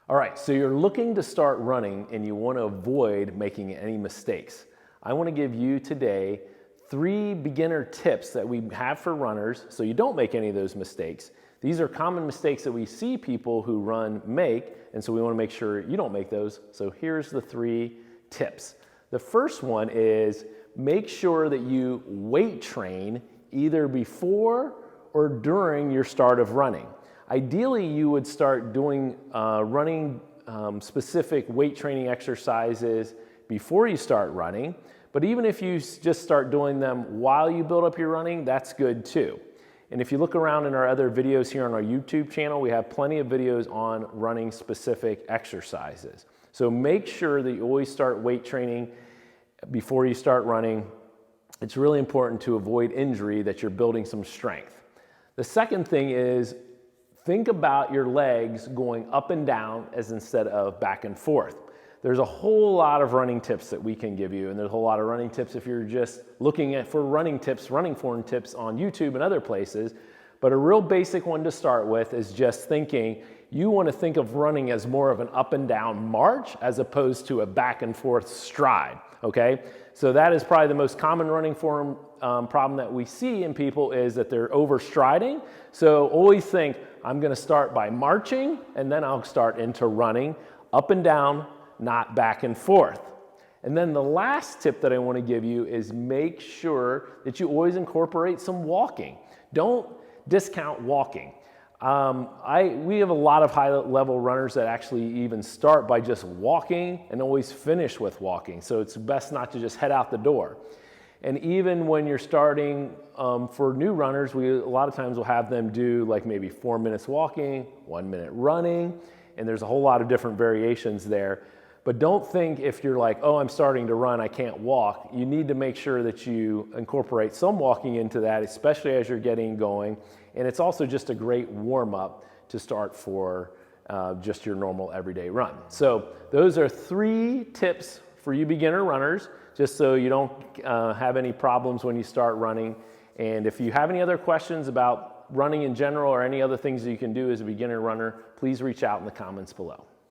All right, so you're looking to start running and you want to avoid making any mistakes. I want to give you today 3 beginner tips that we have for runners so you don't make any of those mistakes. These are common mistakes that we see people who run make, and so we want to make sure you don't make those. So here's the 3 tips. The first one is make sure that you weight train either before or during your start of running. Ideally, you would start doing running specific weight training exercises before you start running, but even if you just start doing them while you build up your running, that's good too. And if you look around in our other videos here on our YouTube channel, we have plenty of videos on running specific exercises. So make sure that you always start weight training before you start running. It's really important to avoid injury, that you're building some strength. The second thing is think about your legs going up and down as instead of back and forth. There's a whole lot of running tips that we can give you, and there's a whole lot of running tips if you're just looking for running tips, running form tips on YouTube and other places. But a real basic one to start with is just thinking, you want to think of running as more of an up and down march as opposed to a back and forth stride, okay? So that is probably the most common running form problem that we see in people, is that they're overstriding. So always think, I'm going to start by marching and then I'll start into running, up and down, not back and forth. And then the last tip that I want to give you is make sure that you always incorporate some walking. Don't discount walking. We have a lot of high-level runners that actually even start by just walking and always finish with walking. So it's best not to just head out the door. And even when you're starting for new runners, we a lot of times will have them do like maybe 4 minutes walking, 1 minute running, and there's a whole lot of different variations there. But don't think if you're like, oh, I'm starting to run, I can't walk. You need to make sure that you incorporate some walking into that, especially as you're getting going. And it's also just a great warm-up to start for just your normal everyday run. So those are 3 tips for you beginner runners, just so you don't have any problems when you start running. And if you have any other questions about running in general or any other things that you can do as a beginner runner, please reach out in the comments below.